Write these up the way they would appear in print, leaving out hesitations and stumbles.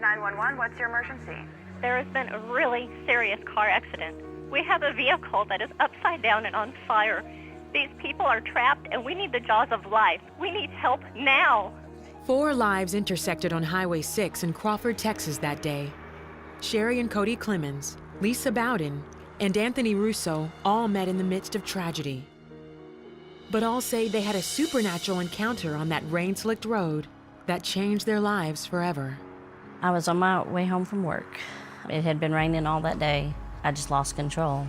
911, what's your emergency? There has been a really serious car accident. We have a vehicle that is upside down and on fire. These people are trapped and we need the jaws of life. We need help now. 4 lives intersected on Highway 6 in Crawford, Texas that day. Sherry and Cody Clemens, Lisa Bowden, and Anthony Russo all met in the midst of tragedy. But all say they had a supernatural encounter on that rain-slicked road that changed their lives forever. I was on my way home from work. It had been raining all that day. I just lost control.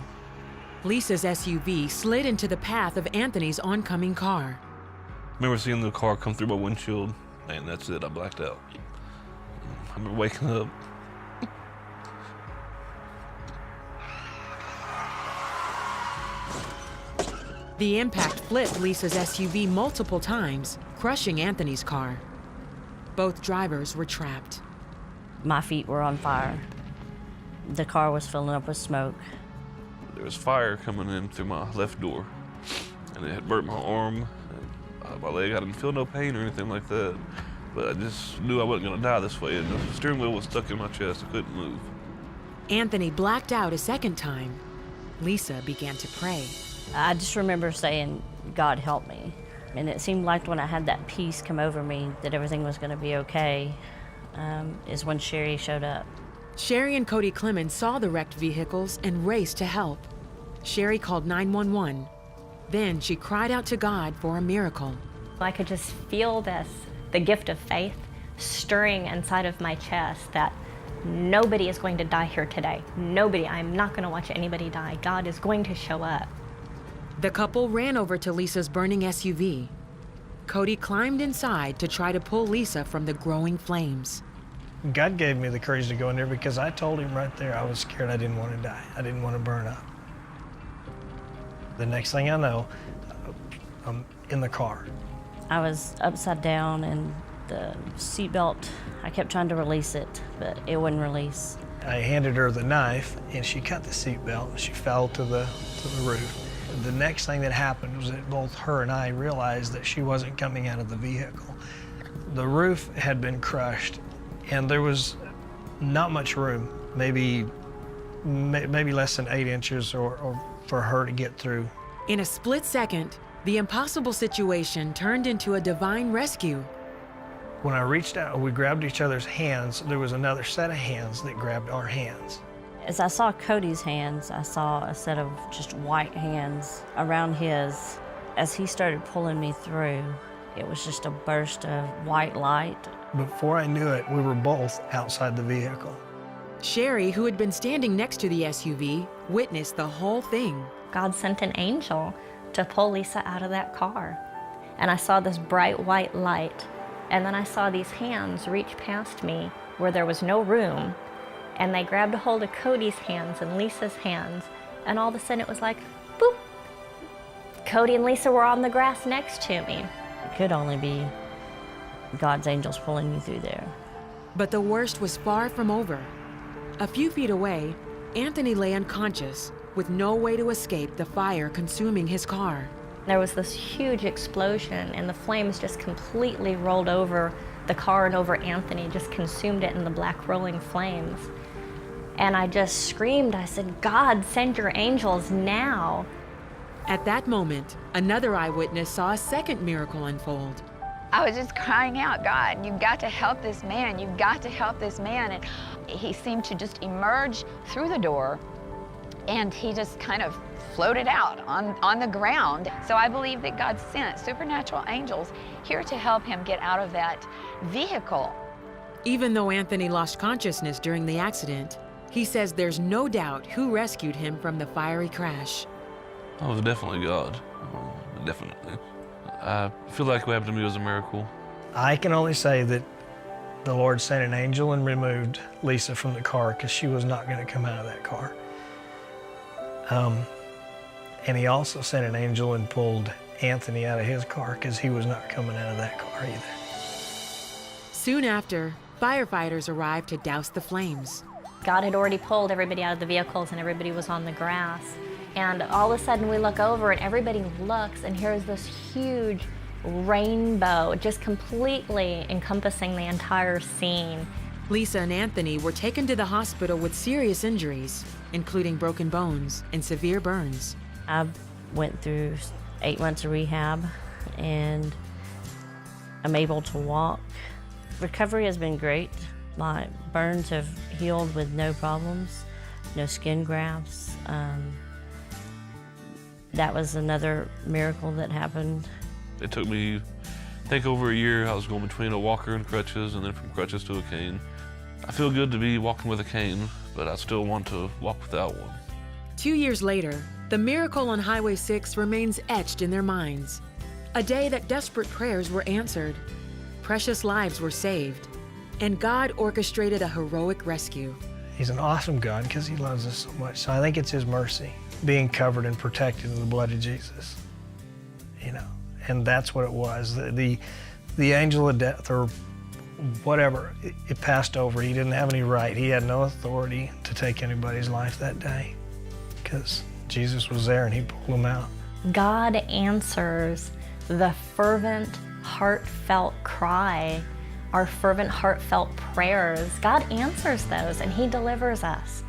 Lisa's SUV slid into the path of Anthony's oncoming car. I remember seeing the car come through my windshield, and that's it, I blacked out. I remember waking up. The impact flipped Lisa's SUV multiple times, crushing Anthony's car. Both drivers were trapped. My feet were on fire. The car was filling up with smoke. There was fire coming in through my left door, and it had burnt my arm, and my leg. I didn't feel no pain or anything like that, but I just knew I wasn't gonna die this way, and the steering wheel was stuck in my chest. I couldn't move. Anthony blacked out a second time. Lisa began to pray. I just remember saying, God help me. And it seemed like when I had that peace come over me that everything was gonna be okay, is when Sherry showed up. Sherry and Cody Clemens saw the wrecked vehicles and raced to help. Sherry called 911. Then she cried out to God for a miracle. I could just feel this, the gift of faith, stirring inside of my chest that nobody is going to die here today. Nobody, I'm not going to watch anybody die. God is going to show up. The couple ran over to Lisa's burning SUV. Cody climbed inside to try to pull Lisa from the growing flames. God gave me the courage to go in there because I told him right there I was scared. I didn't want to die. I didn't want to burn up. The next thing I know, I'm in the car. I was upside down and the seatbelt, I kept trying to release it, but it wouldn't release. I handed her the knife and she cut the seatbelt and she fell to the roof. The next thing that happened was that both her and I realized that she wasn't coming out of the vehicle. The roof had been crushed and there was not much room, maybe less than 8 inches or for her to get through. In a split second, the impossible situation turned into a divine rescue. When I reached out, we grabbed each other's hands. There was another set of hands that grabbed our hands. As I saw Cody's hands, I saw a set of just white hands around his. As he started pulling me through, it was just a burst of white light. Before I knew it, we were both outside the vehicle. Sherry, who had been standing next to the SUV, witnessed the whole thing. God sent an angel to pull Lisa out of that car. And I saw this bright white light. And then I saw these hands reach past me where there was no room. And they grabbed a hold of Cody's hands and Lisa's hands. And all of a sudden it was like, boop. Cody and Lisa were on the grass next to me. It could only be God's angels pulling me through there. But the worst was far from over. A few feet away, Anthony lay unconscious, with no way to escape the fire consuming his car. There was this huge explosion and the flames just completely rolled over the car and over Anthony, just consumed it in the black rolling flames. And I just screamed, I said, God, send your angels now. At that moment, another eyewitness saw a second miracle unfold. I was just crying out, God, you've got to help this man. You've got to help this man. And he seemed to just emerge through the door and he just kind of floated out on the ground. So I believe that God sent supernatural angels here to help him get out of that vehicle. Even though Anthony lost consciousness during the accident, he says there's no doubt who rescued him from the fiery crash. It was definitely God, definitely. I feel like what happened to me was a miracle. I can only say that the Lord sent an angel and removed Lisa from the car because she was not going to come out of that car. And he also sent an angel and pulled Anthony out of his car because he was not coming out of that car either. Soon after, firefighters arrived to douse the flames. God had already pulled everybody out of the vehicles and everybody was on the grass. And all of a sudden we look over and everybody looks and here's this huge rainbow just completely encompassing the entire scene. Lisa and Anthony were taken to the hospital with serious injuries, including broken bones and severe burns. I went through 8 months of rehab, and I'm able to walk. Recovery has been great. My burns have healed with no problems, no skin grafts. That was another miracle that happened. It took me, I think, over a year. I was going between a walker and crutches, and then from crutches to a cane. I feel good to be walking with a cane, but I still want to walk without one. 2 years later, the miracle on Highway 6 remains etched in their minds. A day that desperate prayers were answered, precious lives were saved, and God orchestrated a heroic rescue. He's an awesome God because he loves us so much. So I think it's his mercy, being covered and protected in the blood of Jesus, you know. And that's what it was. The angel of death, or whatever, it passed over. He didn't have any right. He had no authority to take anybody's life that day because Jesus was there and he pulled him out. God answers the fervent, heartfelt cry, our fervent, heartfelt prayers. God answers those and he delivers us.